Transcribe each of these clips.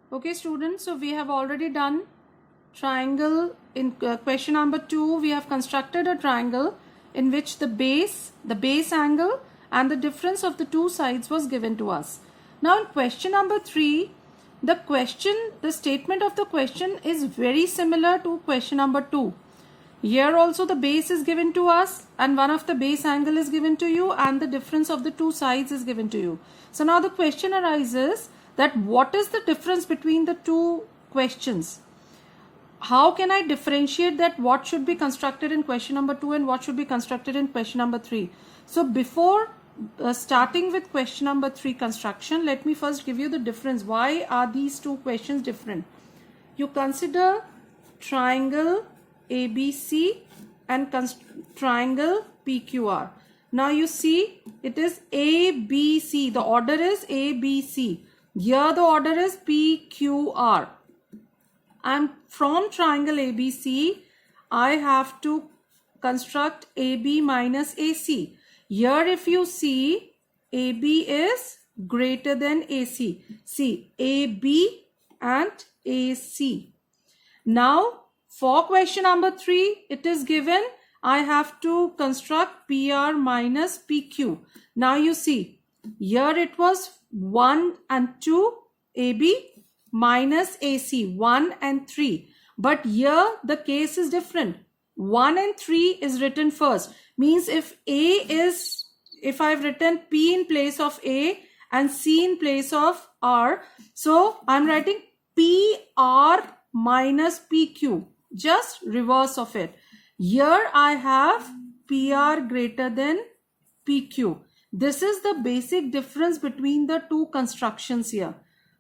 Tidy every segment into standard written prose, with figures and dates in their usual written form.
Okay students, so we have already done triangle in question number 2. We have constructed a triangle in which the base angle and the difference of the two sides was given to us. Now in question number 3, the statement of the question is very similar to question number 2. Here also the base is given to us and one of the base angle is given to you and the difference of the two sides is given to you. So now the question arises that what is the difference between the two questions? How can I differentiate that what should be constructed in question number 2 and what should be constructed in question number 3? So before starting with question number 3 construction, let me first give you the difference. Why are these two questions different? You consider triangle ABC and triangle PQR. Now you see it is ABC. The order is ABC. Here the order is PQR. And from triangle ABC, I have to construct AB minus AC. Here if you see, AB is greater than AC. See, AB and AC. Now, for question number 3, it is given I have to construct PR minus PQ. Now you see, here it was 1 and 2, AB minus AC, 1 and 3. But here the case is different. 1 and 3 is written first. Means if I've written P in place of A and C in place of R. So I'm writing PR minus PQ. Just reverse of it. Here I have PR greater than PQ. This is the basic difference between the two constructions here.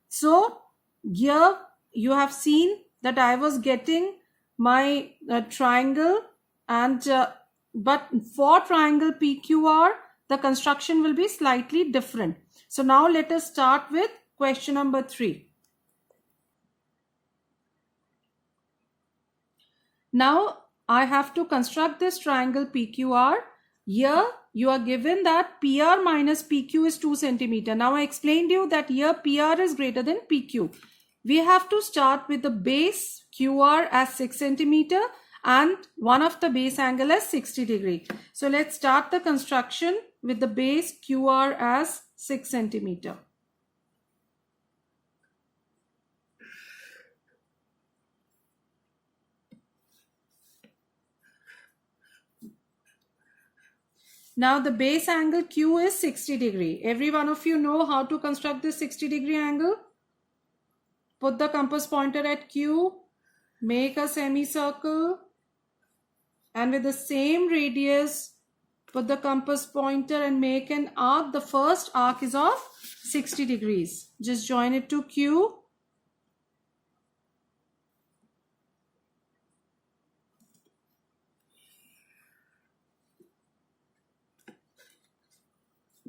So here you have seen that I was getting my triangle and but for triangle PQR the construction will be slightly different. So now let us start with question number 3. Now I have to construct this triangle PQR. Here you are given that PR minus PQ is 2 cm. Now I explained you that here PR is greater than PQ. We have to start with the base QR as 6 cm and one of the base angle as 60 degree. So let's start the construction with the base QR as 6 cm. Now the base angle Q is 60 degree. Every one of you know how to construct this 60 degree angle. Put the compass pointer at Q, make a semicircle, and with the same radius, put the compass pointer and make an arc. The first arc is of 60 degrees. Just join it to Q.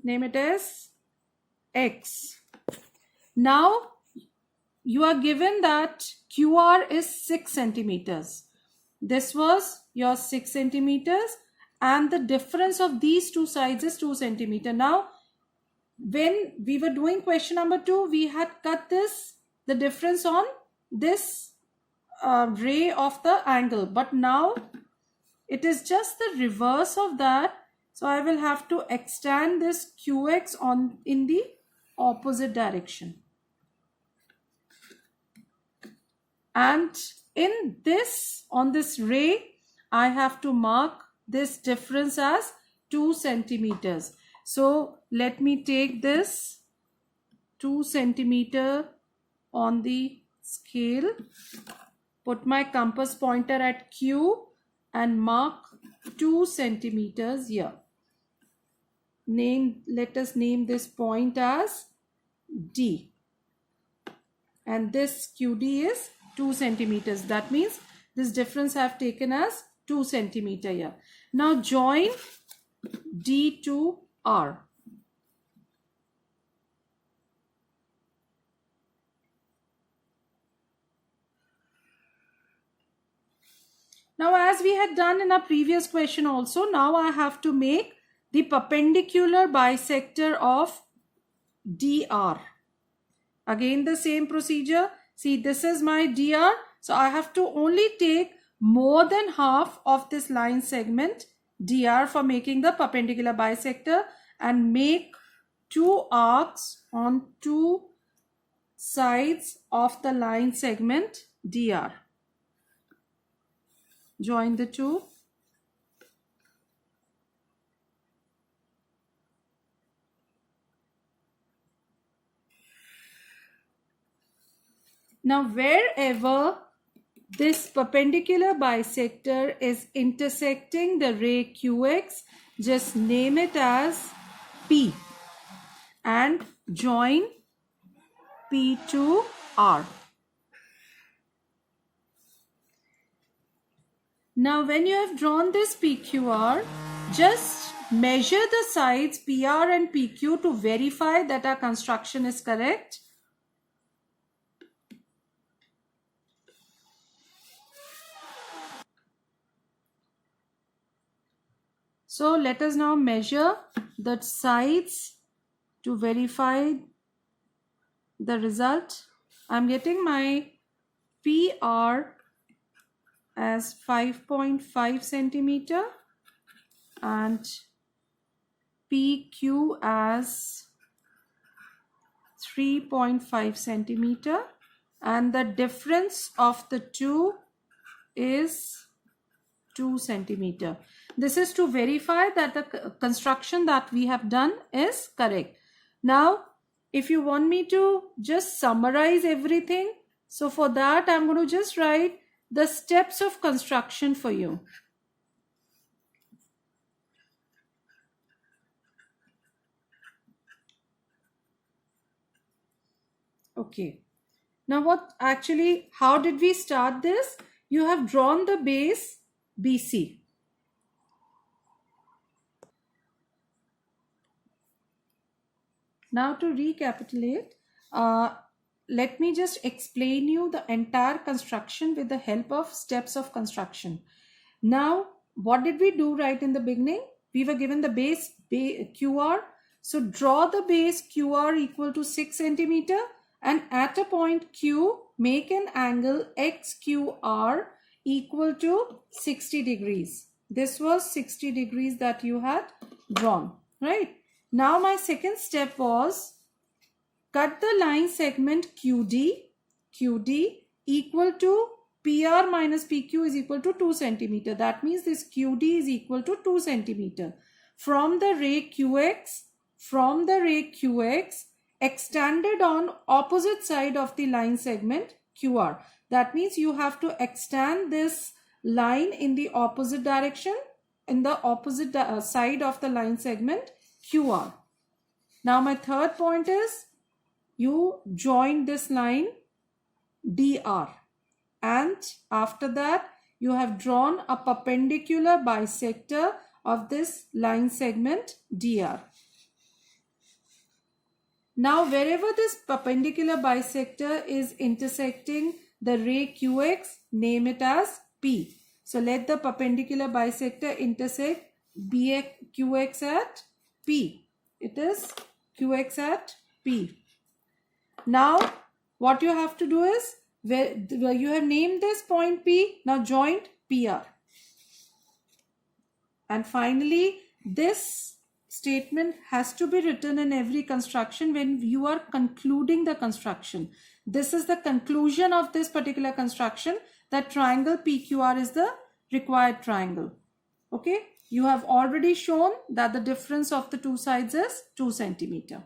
Name it as X. Now you are given that QR is 6 centimeters. This was your 6 centimeters and the difference of these two sides is 2 centimeters. Now when we were doing question number 2, we had cut the difference on this ray of the angle, but now it is just the reverse of that. So I will have to extend this QX in the opposite direction. And on this ray, I have to mark this difference as 2 centimeters. So let me take this 2 centimeter on the scale, put my compass pointer at Q and mark 2 centimeters here. Let us name this point as D. And this QD is 2 centimeters. That means this difference I have taken as 2 centimeter here. Now join D to R. Now as we had done in our previous question also, now I have to make the perpendicular bisector of DR. Again the same procedure. See, this is my dr. So I have to only take more than half of this line segment dr for making the perpendicular bisector and make two arcs on two sides of the line segment dr. Join the two. Now wherever this perpendicular bisector is intersecting the ray QX, just name it as P and join P to R. Now when you have drawn this PQR, just measure the sides PR and PQ to verify that our construction is correct. So let us now measure the sides to verify the result. I'm getting my PR as 5.5 centimeter and PQ as 3.5 centimeter, and the difference of the two is 2 centimeter. This is to verify that the construction that we have done is correct. Now, if you want me to just summarize everything, so for that I'm going to just write the steps of construction for you. Okay. Now how did we start this? You have drawn the base BC. Now to recapitulate, let me just explain you the entire construction with the help of steps of construction. Now, what did we do right in the beginning? We were given the base QR. So draw the base QR equal to 6 centimeter and at a point Q, make an angle XQR equal to 60 degrees. This was 60 degrees that you had drawn, right? Now my second step was cut the line segment QD equal to PR minus PQ is equal to 2 centimeter. That means this QD is equal to 2 centimeter. From the ray QX extended on opposite side of the line segment QR. That means you have to extend this line in the opposite direction, in the opposite side of the line segment QR. Now my third point is you join this line DR, and after that you have drawn a perpendicular bisector of this line segment DR. Now wherever this perpendicular bisector is intersecting the ray QX, name it as P. So let the perpendicular bisector intersect QX at P. It is QX at P. Now what you have to do is, where you have named this point P, now joint PR. And finally, this statement has to be written in every construction when you are concluding the construction. This is the conclusion of this particular construction, that triangle PQR is the required triangle. Okay, you have already shown that the difference of the two sides is 2 centimeter.